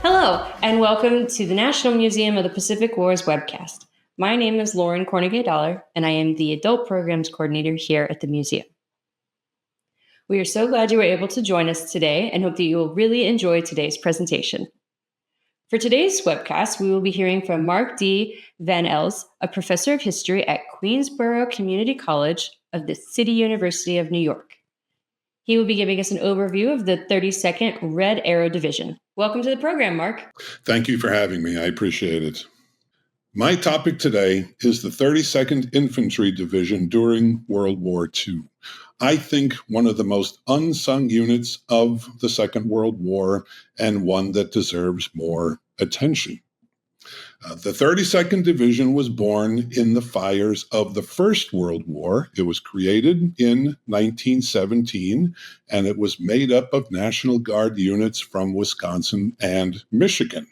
Hello, and welcome to the National Museum of the Pacific Wars webcast. My name is Lauren Cornegay-Dollar, and I am the Adult Programs Coordinator here at the museum. We are so glad you were able to join us today and hope that you will really enjoy today's presentation. For today's webcast, we will be hearing from Mark D. Van Ells, a professor of history at Queensborough Community College of the City University of New York. He will be giving us an overview of the 32nd Red Arrow Division. Welcome to the program, Mark. Thank you for having me. I appreciate it. My topic today is the 32nd Infantry Division during World War II. I think one of the most unsung units of the Second World War and one that deserves more attention. The 32nd Division was born in the fires of the First World War. It was created in 1917, and it was made up of National Guard units from Wisconsin and Michigan.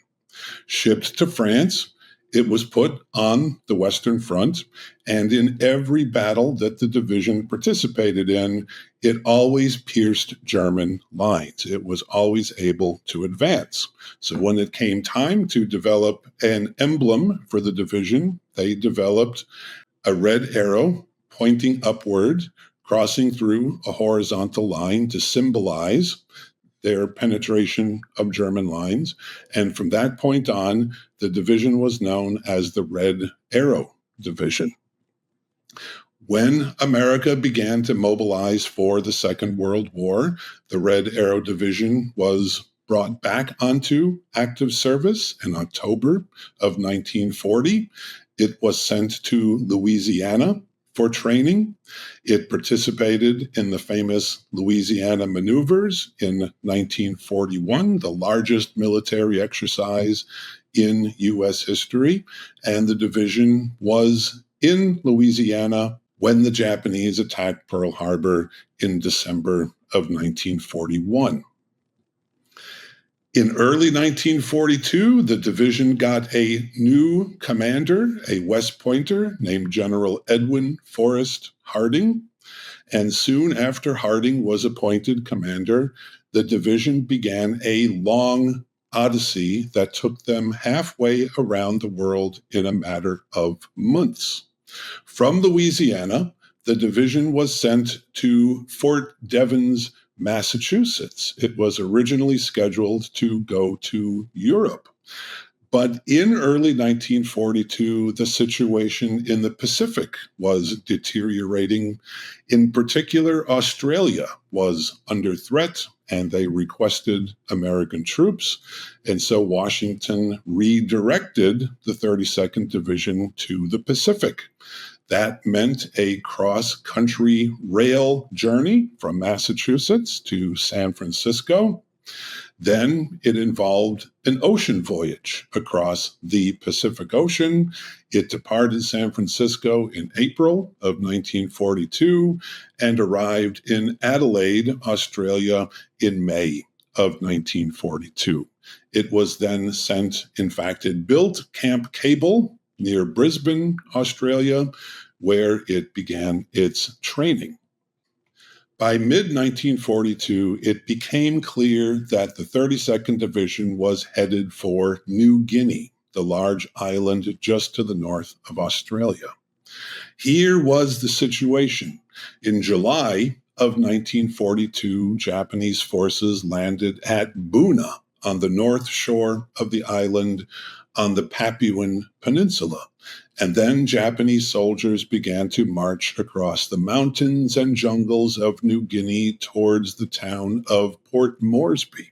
Shipped to France, it was put on the Western Front, and in every battle that the division participated in, it always pierced German lines. It was always able to advance. So when it came time to develop an emblem for the division, they developed a red arrow pointing upward, crossing through a horizontal line to symbolize their penetration of German lines. And from that point on, the division was known as the Red Arrow Division. When America began to mobilize for the Second World War, the Red Arrow Division was brought back onto active service in October of 1940. It was sent to Louisiana for training. It participated in the famous Louisiana maneuvers in 1941, the largest military exercise in U.S. history, and the division was in Louisiana when the Japanese attacked Pearl Harbor in December of 1941. In early 1942, the division got a new commander, a West Pointer named General Edwin Forrest Harding. And soon after Harding was appointed commander, the division began a long odyssey that took them halfway around the world in a matter of months. From Louisiana, the division was sent to Fort Devens, Massachusetts. It was originally scheduled to go to Europe. But in early 1942, the situation in the Pacific was deteriorating. In particular, Australia was under threat, and they requested American troops. And so Washington redirected the 32nd Division to the Pacific. That meant a cross-country rail journey from Massachusetts to San Francisco. Then it involved an ocean voyage across the Pacific Ocean. It departed San Francisco in April of 1942 and arrived in Adelaide, Australia in May of 1942. It was then sent, in fact, it built Camp Cable near Brisbane, Australia, where it began its training. By mid-1942, it became clear that the 32nd Division was headed for New Guinea, the large island just to the north of Australia. Here was the situation. In July of 1942, Japanese forces landed at Buna on the north shore of the island on the Papuan Peninsula. And then Japanese soldiers began to march across the mountains and jungles of New Guinea towards the town of Port Moresby.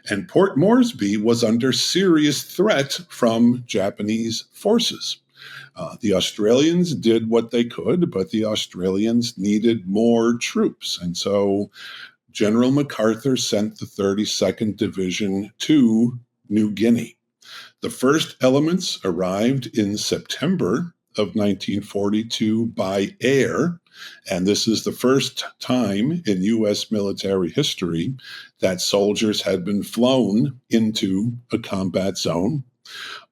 And Port Moresby was under serious threat from Japanese forces. The Australians did what they could, but the Australians needed more troops. And so General MacArthur sent the 32nd Division to New Guinea. The first elements arrived in September of 1942 by air, and this is the first time in U.S. military history that soldiers had been flown into a combat zone.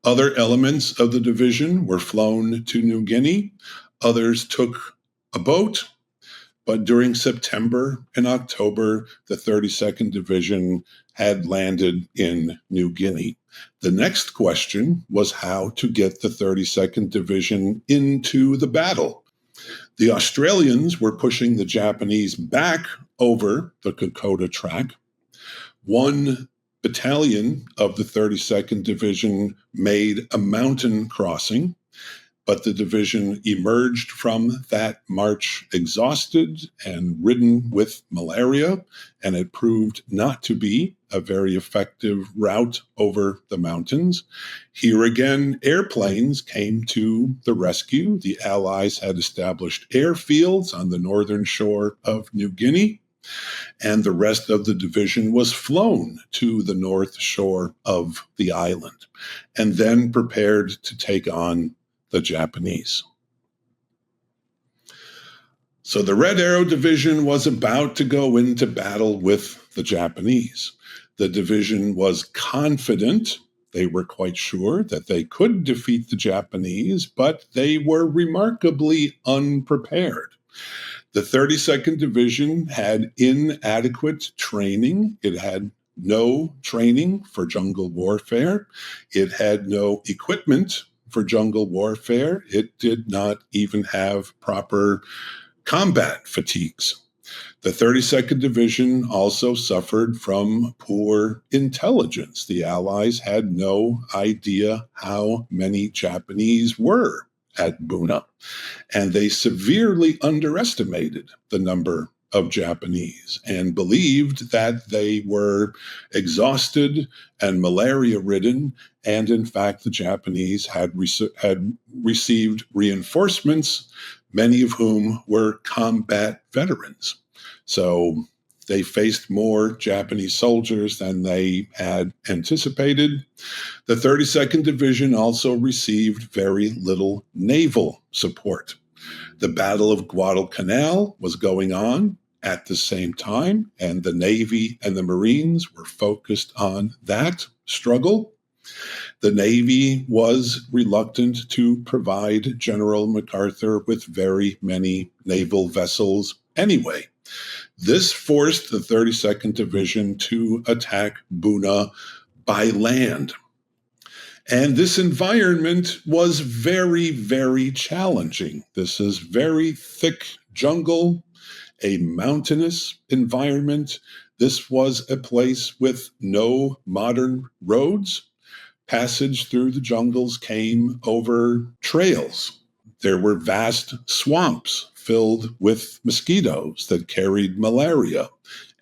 Other elements of the division were flown to New Guinea. Others took a boat. But during September and October, the 32nd Division had landed in New Guinea. The next question was how to get the 32nd Division into the battle. The Australians were pushing the Japanese back over the Kokoda Track. One battalion of the 32nd Division made a mountain crossing, but the division emerged from that march exhausted and ridden with malaria, and it proved not to be a very effective route over the mountains. Here again, airplanes came to the rescue. The Allies had established airfields on the northern shore of New Guinea, and the rest of the division was flown to the north shore of the island, and then prepared to take on the Japanese. So the Red Arrow Division was about to go into battle with the Japanese. The division was confident. They were quite sure that they could defeat the Japanese, but they were remarkably unprepared. The 32nd Division had inadequate training. It had no training for jungle warfare. It had no equipment for jungle warfare. It did not even have proper combat fatigues. The 32nd Division also suffered from poor intelligence. The Allies had no idea how many Japanese were at Buna, and they severely underestimated the number of Japanese and believed that they were exhausted and malaria-ridden, and in fact, the Japanese had received reinforcements, many of whom were combat veterans. So they faced more Japanese soldiers than they had anticipated. The 32nd Division also received very little naval support. The Battle of Guadalcanal was going on at the same time, and the Navy and the Marines were focused on that struggle. The Navy was reluctant to provide General MacArthur with very many naval vessels anyway. This forced the 32nd Division to attack Buna by land. And this environment was very, very challenging. This is very thick jungle, a mountainous environment. This was a place with no modern roads. Passage through the jungles came over trails. There were vast swamps filled with mosquitoes that carried malaria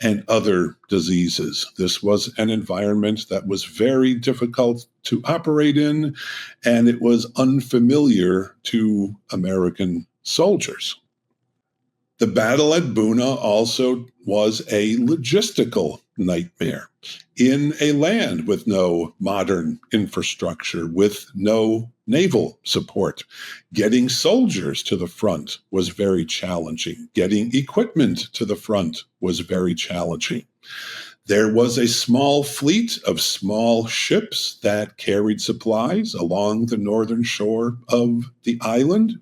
and other diseases. This was an environment that was very difficult to operate in, and it was unfamiliar to American soldiers. The battle at Buna also was a logistical nightmare. In a land with no modern infrastructure, with no naval support, getting soldiers to the front was very challenging. Getting equipment to the front was very challenging. There was a small fleet of small ships that carried supplies along the northern shore of the island,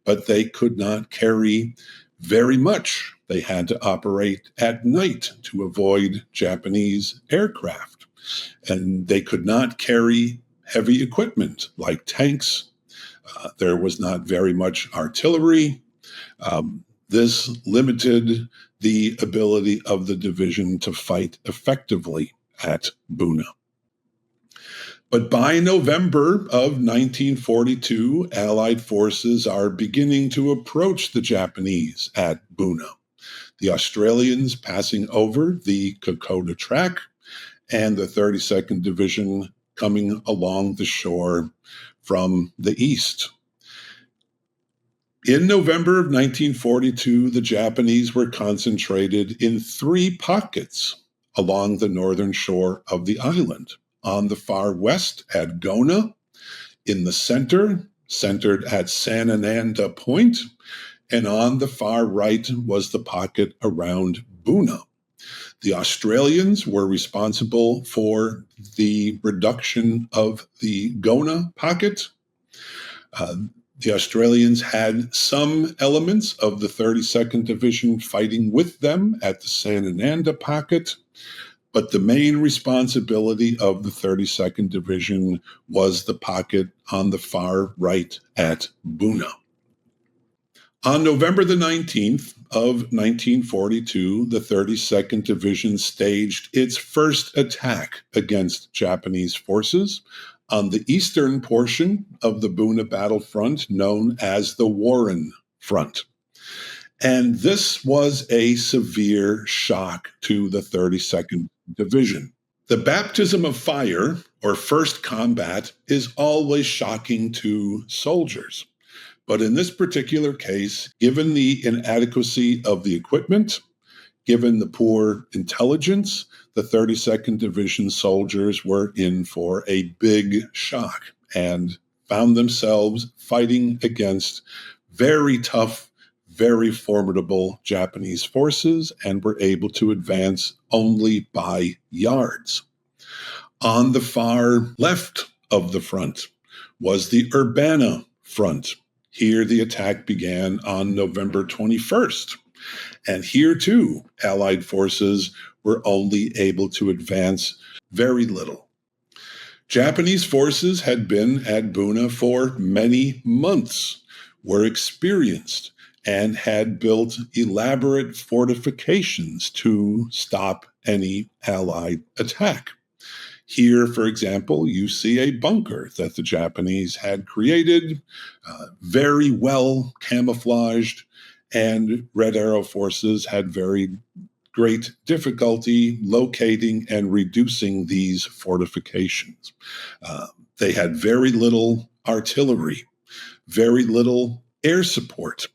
but they could not carry very much. They had to operate at night to avoid Japanese aircraft. And they could not carry heavy equipment like tanks. There was not very much artillery. This limited the ability of the division to fight effectively at Buna. But by November of 1942, Allied forces are beginning to approach the Japanese at Buna. The Australians passing over the Kokoda Track and the 32nd Division coming along the shore from the east. In November of 1942, the Japanese were concentrated in 3 pockets along the northern shore of the island. On the far west at Gona, in the center, centered at Sanananda Point, and on the far right was the pocket around Buna. The Australians were responsible for the reduction of the Gona pocket. The Australians had some elements of the 32nd Division fighting with them at the San Ananda Pocket, but the main responsibility of the 32nd Division was the pocket on the far right at Buna. On November the 19th of 1942, the 32nd Division staged its first attack against Japanese forces on the eastern portion of the Buna battlefront known as the Warren Front. And this was a severe shock to the 32nd Division. The baptism of fire, or first combat, is always shocking to soldiers. But in this particular case, given the inadequacy of the equipment, given the poor intelligence, the 32nd Division soldiers were in for a big shock and found themselves fighting against very tough, very formidable Japanese forces and were able to advance only by yards. On the far left of the front was the Urbana Front. Here, the attack began on November 21st. And here, too, Allied forces were only able to advance very little. Japanese forces had been at Buna for many months, were experienced, and had built elaborate fortifications to stop any Allied attack. Here, for example, you see a bunker that the Japanese had created, very well camouflaged, and Red Arrow forces had very great difficulty locating and reducing these fortifications. They had very little artillery, very little air support.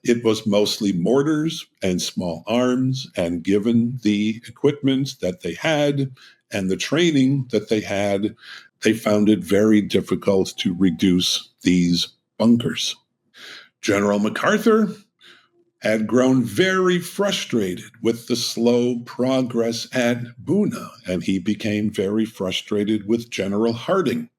It was mostly mortars and small arms, and given the equipment that they had and the training that they had, they found it very difficult to reduce these bunkers. General MacArthur had grown very frustrated with the slow progress at Buna, and he became very frustrated with General Harding.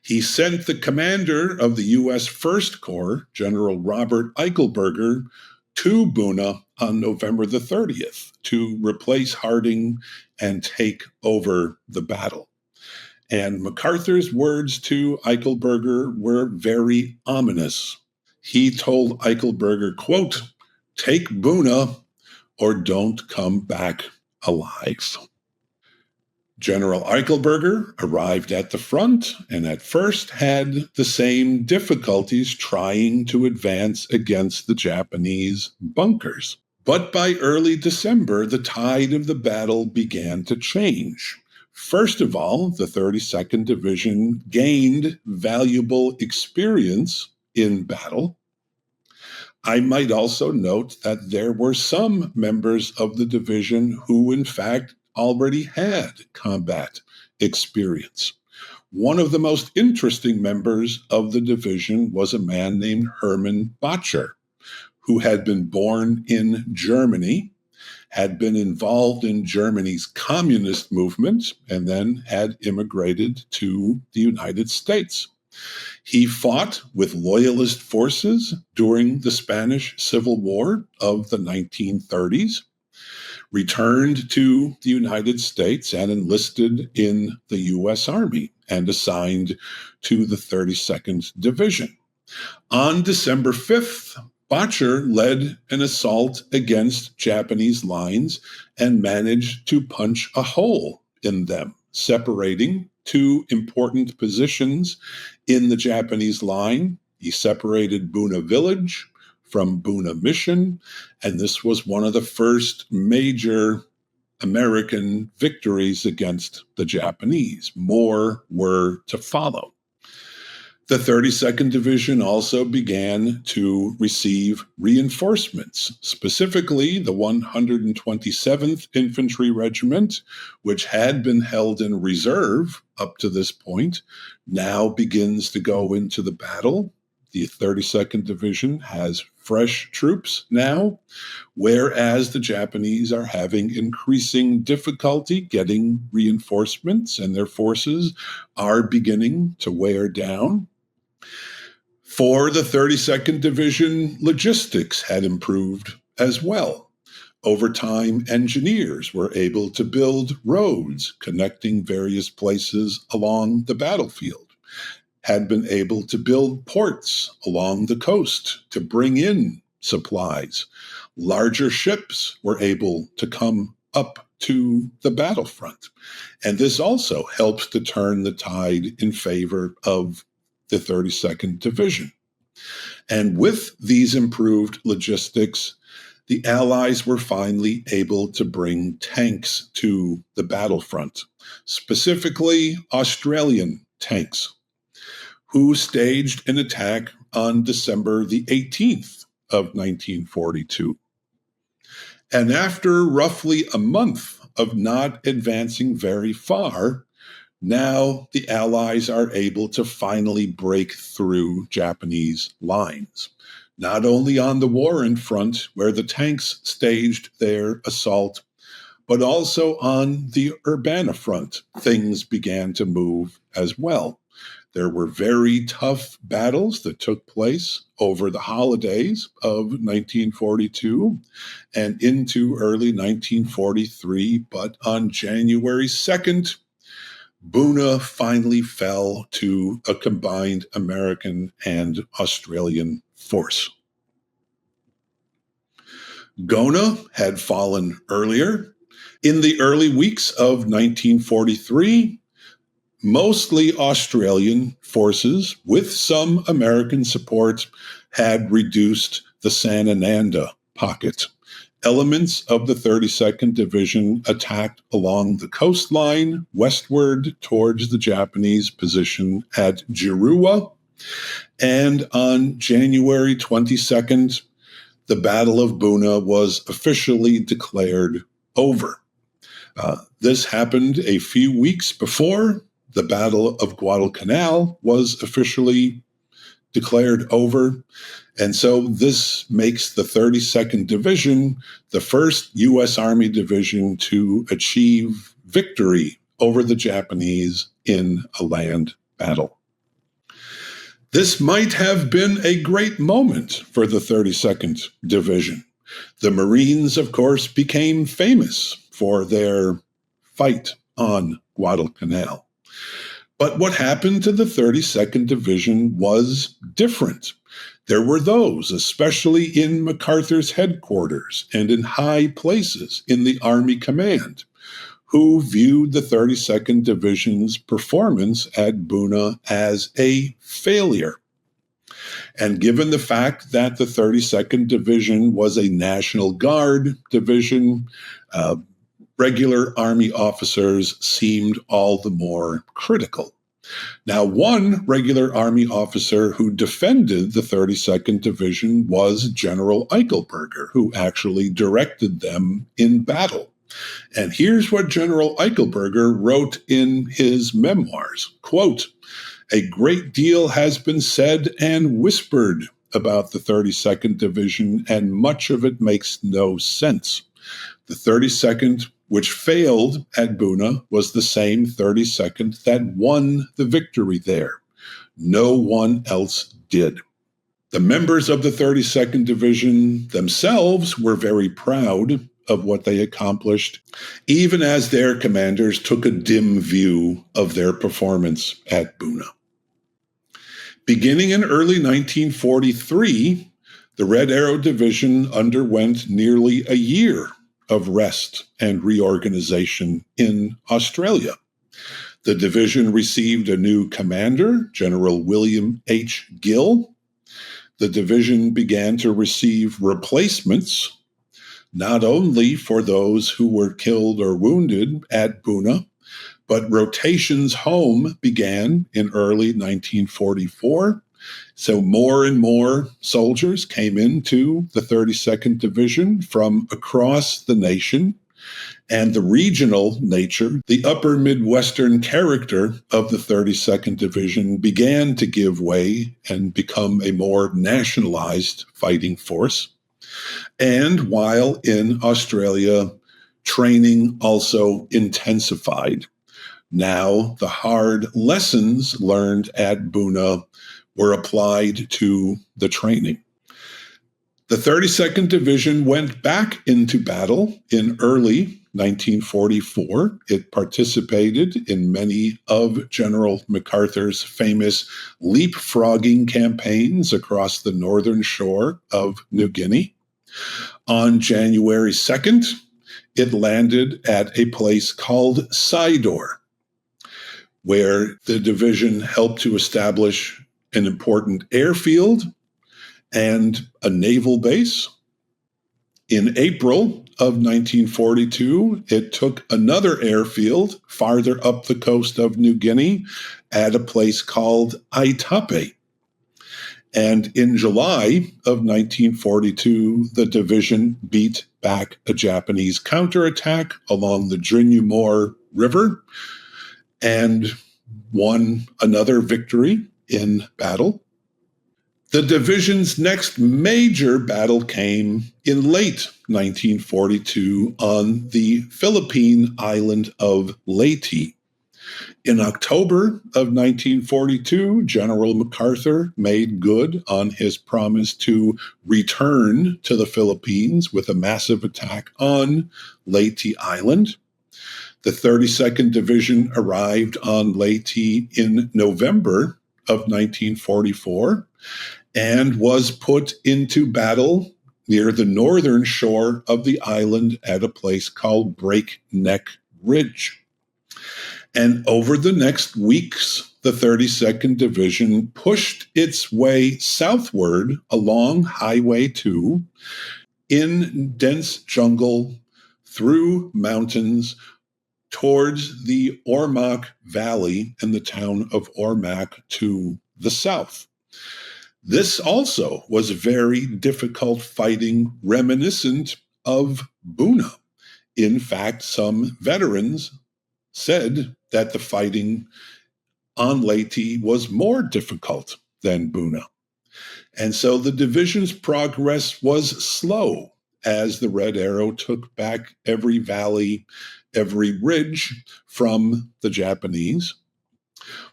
He sent the commander of the U.S. First Corps, General Robert Eichelberger, to Buna on November the 30th to replace Harding and take over the battle. And MacArthur's words to Eichelberger were very ominous. He told Eichelberger, quote, "Take Buna or don't come back alive." General Eichelberger arrived at the front and at first had the same difficulties trying to advance against the Japanese bunkers. But by early December, the tide of the battle began to change. First of all, the 32nd Division gained valuable experience in battle. I might also note that there were some members of the division who, in fact, already had combat experience. One of the most interesting members of the division was a man named Hermann Bacher, who had been born in Germany, had been involved in Germany's communist movement, and then had immigrated to the United States. He fought with loyalist forces during the Spanish Civil War of the 1930s, returned to the United States and enlisted in the U.S. Army and assigned to the 32nd Division. On December 5th, Bacher led an assault against Japanese lines and managed to punch a hole in them, separating two important positions in the Japanese line. He separated Buna Village from Buna Mission, and this was one of the first major American victories against the Japanese. More were to follow. The 32nd Division also began to receive reinforcements, specifically the 127th Infantry Regiment, which had been held in reserve up to this point, now begins to go into the battle. The 32nd Division has fresh troops now, whereas the Japanese are having increasing difficulty getting reinforcements and their forces are beginning to wear down. For the 32nd Division, logistics had improved as well. Over time, engineers were able to build roads connecting various places along the battlefield, had been able to build ports along the coast to bring in supplies. Larger ships were able to come up to the battlefront. And this also helps to turn the tide in favor of the 32nd Division. And with these improved logistics, the Allies were finally able to bring tanks to the battlefront, specifically Australian tanks, who staged an attack on December the 18th of 1942. And after roughly a month of not advancing very far, now the Allies are able to finally break through Japanese lines, not only on the Warren Front, where the tanks staged their assault, but also on the Urbana Front. Things began to move as well. There were very tough battles that took place over the holidays of 1942 and into early 1943, but on January 2nd, Buna finally fell to a combined American and Australian force. Gona had fallen earlier. In the early weeks of 1943, mostly Australian forces, with some American support, had reduced the Sanananda pocket. Elements of the 32nd Division attacked along the coastline westward towards the Japanese position at Jirua. And on January 22nd, the Battle of Buna was officially declared over. This happened a few weeks before the Battle of Guadalcanal was officially declared over. And so this makes the 32nd Division the first U.S. Army division to achieve victory over the Japanese in a land battle. This might have been a great moment for the 32nd Division. The Marines, of course, became famous for their fight on Guadalcanal. But what happened to the 32nd Division was different. There were those, especially in MacArthur's headquarters and in high places in the Army command, who viewed the 32nd Division's performance at Buna as a failure. And given the fact that the 32nd Division was a National Guard division, regular Army officers seemed all the more critical. Now, one regular Army officer who defended the 32nd Division was General Eichelberger, who actually directed them in battle. And here's what General Eichelberger wrote in his memoirs, quote, "A great deal has been said and whispered about the 32nd Division, and much of it makes no sense. The 32nd, which failed at Buna, was the same 32nd that won the victory there. No one else did." The members of the 32nd Division themselves were very proud of what they accomplished, even as their commanders took a dim view of their performance at Buna. Beginning in early 1943, the Red Arrow Division underwent nearly a year of rest and reorganization in Australia. The division received a new commander, General William H. Gill. The division began to receive replacements, not only for those who were killed or wounded at Buna, but rotations home began in early 1944. So more and more soldiers came into the 32nd Division from across the nation, and the regional nature, the upper Midwestern character of the 32nd Division began to give way and become a more nationalized fighting force. And while in Australia, training also intensified. Now, the hard lessons learned at Buna were applied to the training. The 32nd Division went back into battle in early 1944. It participated in many of General MacArthur's famous leapfrogging campaigns across the northern shore of New Guinea. On January 2nd, it landed at a place called Sidor, where the division helped to establish an important airfield and a naval base. In April of 1942, it took another airfield farther up the coast of New Guinea at a place called Aitape. And in July of 1942, the division beat back a Japanese counterattack along the Guinea River and won another victory in battle. The division's next major battle came in late 1942 on the Philippine island of Leyte. In October of 1942, General MacArthur made good on his promise to return to the Philippines with a massive attack on Leyte Island. The 32nd Division arrived on Leyte in November of 1944 and was put into battle near the northern shore of the island at a place called Breakneck Ridge. And over the next weeks, the 32nd Division pushed its way southward along Highway 2 in dense jungle, through mountains, towards the Ormoc Valley and the town of Ormoc to the south. This also was very difficult fighting, reminiscent of Buna. In fact, some veterans said that the fighting on Leyte was more difficult than Buna. And so the division's progress was slow as the Red Arrow took back every valley, every ridge from the Japanese.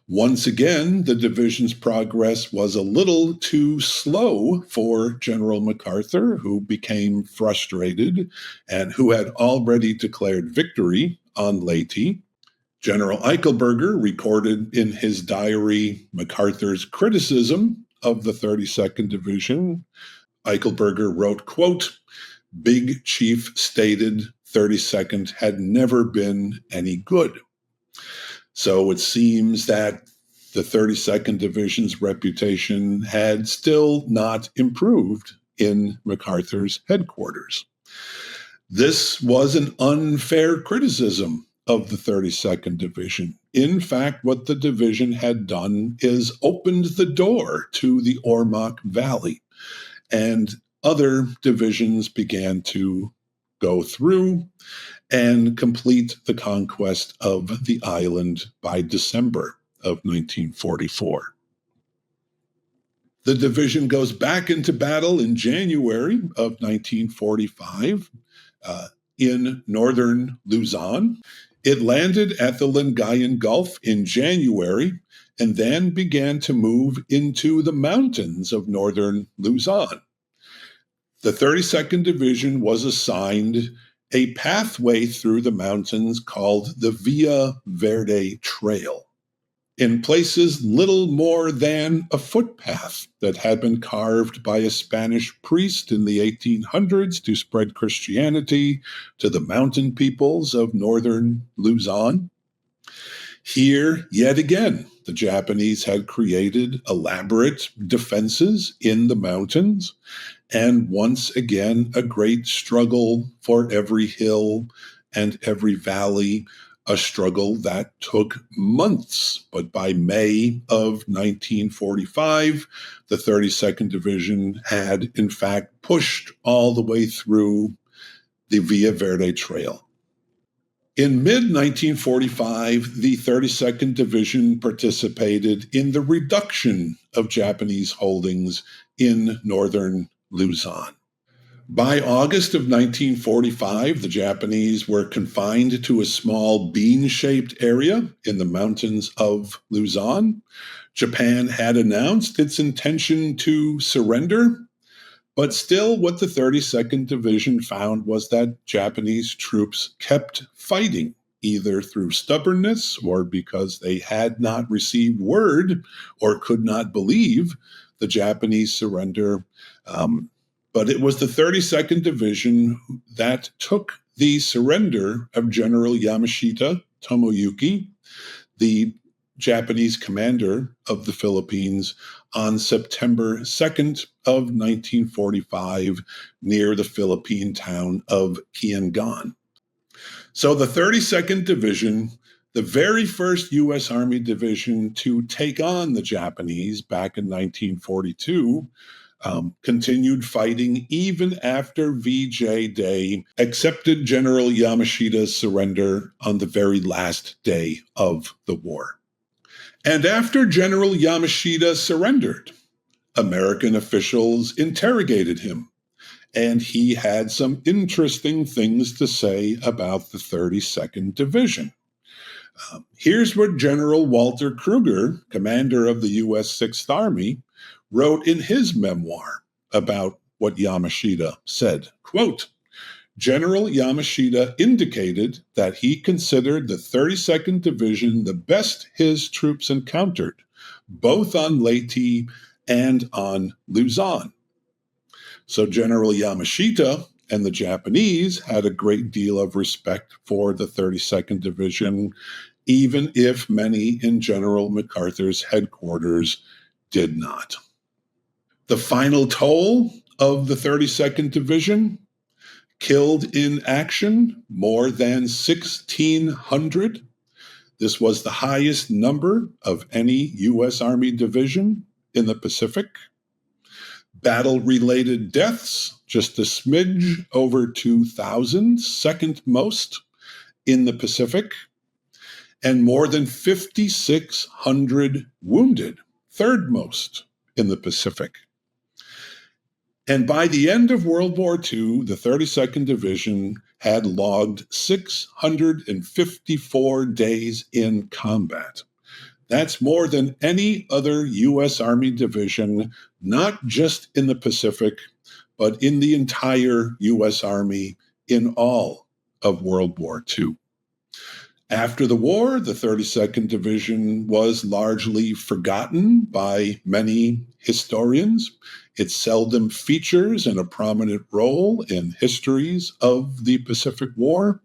Once again, the division's progress was a little too slow for General MacArthur, who became frustrated and who had already declared victory on Leyte. General Eichelberger recorded in his diary MacArthur's criticism of the 32nd Division. Eichelberger wrote, quote, "Big Chief stated 32nd had never been any good." So it seems that the 32nd Division's reputation had still not improved in MacArthur's headquarters. This was an unfair criticism of the 32nd Division. In fact, what the division had done is opened the door to the Ormoc Valley, and other divisions began to go through and complete the conquest of the island by December of 1944. The division goes back into battle in January of 1945 in northern Luzon. It landed at the Lingayen Gulf in January and then began to move into the mountains of northern Luzon. The 32nd Division was assigned a pathway through the mountains called the Via Verde Trail. In places little more than a footpath that had been carved by a Spanish priest in the 1800s to spread Christianity to the mountain peoples of northern Luzon. Here, yet again, the Japanese had created elaborate defenses in the mountains, and once again, a great struggle for every hill and every valley, a struggle that took months. But by May of 1945, the 32nd Division had, in fact, pushed all the way through the Via Verde Trail. In mid-1945, the 32nd Division participated in the reduction of Japanese holdings in northern Luzon. By August of 1945, the Japanese were confined to a small bean-shaped area in the mountains of Luzon. Japan had announced its intention to surrender, but still what the 32nd Division found was that Japanese troops kept fighting, either through stubbornness or because they had not received word or could not believe the Japanese surrender. But it was the 32nd Division that took the surrender of General Yamashita Tomoyuki, the Japanese commander of the Philippines, on September 2nd of 1945 near the Philippine town of Kiangan. So the 32nd Division, the very first U.S. Army division to take on the Japanese back in 1942, continued fighting even after VJ Day accepted General Yamashita's surrender on the very last day of the war. And after General Yamashita surrendered, American officials interrogated him, and he had some interesting things to say about the 32nd Division. Here's what General Walter Kruger, commander of the U.S. Sixth Army, wrote in his memoir about what Yamashita said. Quote, General Yamashita indicated that he considered the 32nd Division the best his troops encountered, both on Leyte and on Luzon. So General Yamashita and the Japanese had a great deal of respect for the 32nd Division, even if many in General MacArthur's headquarters did not. The final toll of the 32nd Division, killed in action, more than 1,600. This was the highest number of any U.S. Army division in the Pacific. Battle-related deaths, just a smidge over 2,000, second most in the Pacific, and more than 5,600 wounded, third most in the Pacific. And by the end of World War II, the 32nd Division had logged 654 days in combat. That's more than any other U.S. Army division, not just in the Pacific, but in the entire U.S. Army in all of World War II. After the war, the 32nd Division was largely forgotten by many historians. It seldom features in a prominent role in histories of the Pacific War.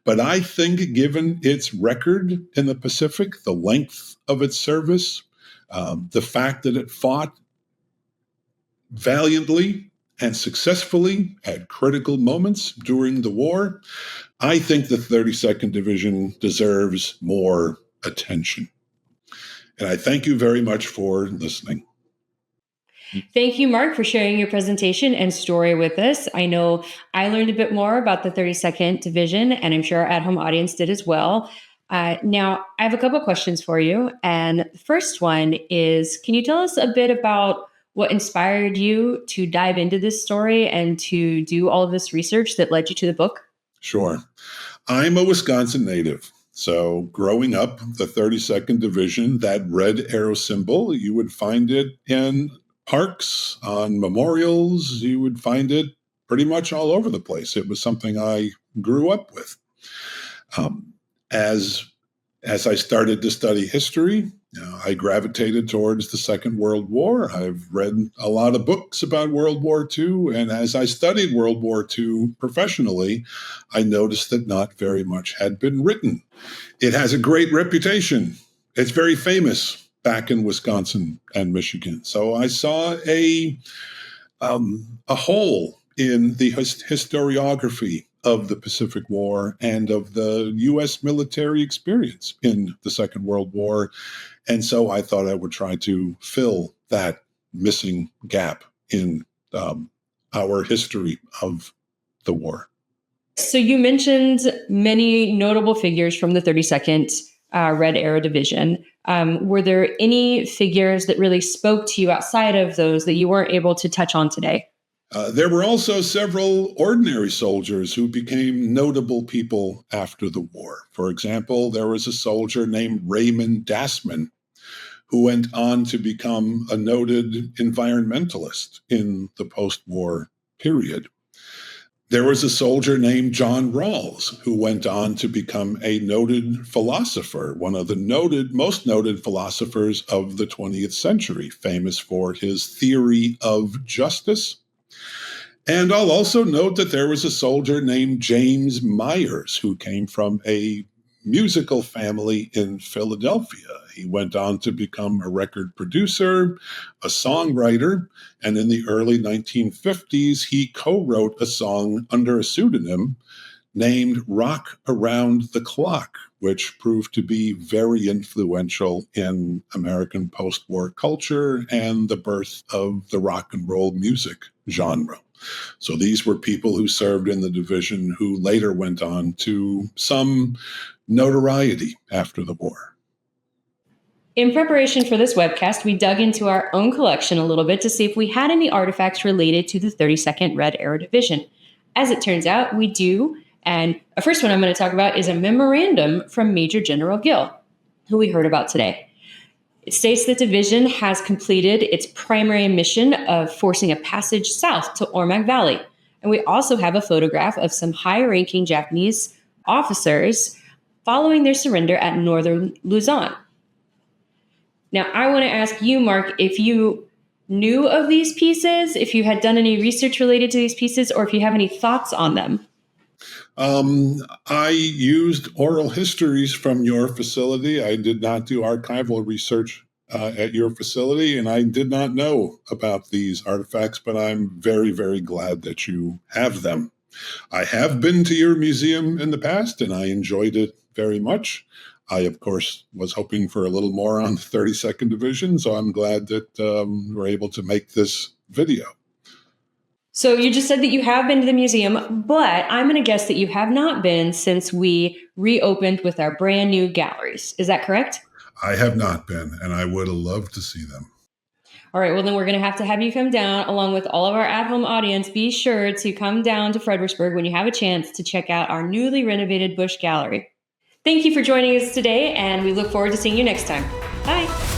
But I think given its record in the Pacific, the length of its service, the fact that it fought valiantly and successfully at critical moments during the war, I think the 32nd Division deserves more attention. And I thank you very much for listening. Thank you, Mark, for sharing your presentation and story with us. I know I learned a bit more about the 32nd Division, and I'm sure our at-home audience did as well. Now, I have a couple questions for you. And the first one is, can you tell us a bit about what inspired you to dive into this story and to do all of this research that led you to the book? Sure. I'm a Wisconsin native. So growing up, the 32nd Division, that red arrow symbol, you would find it in parks, on memorials. You would find it pretty much all over the place. It was something I grew up with. As I started to study history, I gravitated towards the Second World War. I've read a lot of books about World War II, and as I studied World War II professionally, I noticed that not very much had been written. It has a great reputation. It's very famous back in Wisconsin and Michigan. So I saw a hole in the historiography of the Pacific War and of the U.S. military experience in the Second World War. And so I thought I would try to fill that missing gap in our history of the war. So you mentioned many notable figures from the 32nd Red Arrow Division. Were there any figures that really spoke to you outside of those that you weren't able to touch on today? There were also several ordinary soldiers who became notable people after the war. For example, there was a soldier named Raymond Dassman, who went on to become a noted environmentalist in the post-war period. There was a soldier named John Rawls who went on to become a noted philosopher, one of the most noted philosophers of the 20th century, famous for his theory of justice. And I'll also note that there was a soldier named James Myers who came from a musical family in Philadelphia. He went on to become a record producer, a songwriter, and in the early 1950s, he co-wrote a song under a pseudonym named Rock Around the Clock, which proved to be very influential in American post-war culture and the birth of the rock and roll music genre. So these were people who served in the division who later went on to some notoriety after the war. In preparation for this webcast, we dug into our own collection a little bit to see if we had any artifacts related to the 32nd Red Arrow Division. As it turns out, we do, and the first one I'm going to talk about is a memorandum from Major General Gill, who we heard about today. It states that division has completed its primary mission of forcing a passage south to Ormac Valley. And we also have a photograph of some high-ranking Japanese officers following their surrender at northern Luzon. Now, I want to ask you, Mark, if you knew of these pieces, if you had done any research related to these pieces, or if you have any thoughts on them. I used oral histories from your facility. I did not do archival research at your facility, and I did not know about these artifacts, but I'm very, very glad that you have them. I have been to your museum in the past, and I enjoyed it very much. I, of course, was hoping for a little more on the 32nd Division, so I'm glad that we're able to make this video. So you just said that you have been to the museum, but I'm going to guess that you have not been since we reopened with our brand new galleries. Is that correct? I have not been, and I would have loved to see them. All right, well, then we're going to have you come down along with all of our at-home audience. Be sure to come down to Fredericksburg when you have a chance to check out our newly renovated Bush Gallery. Thank you for joining us today, and we look forward to seeing you next time. Bye.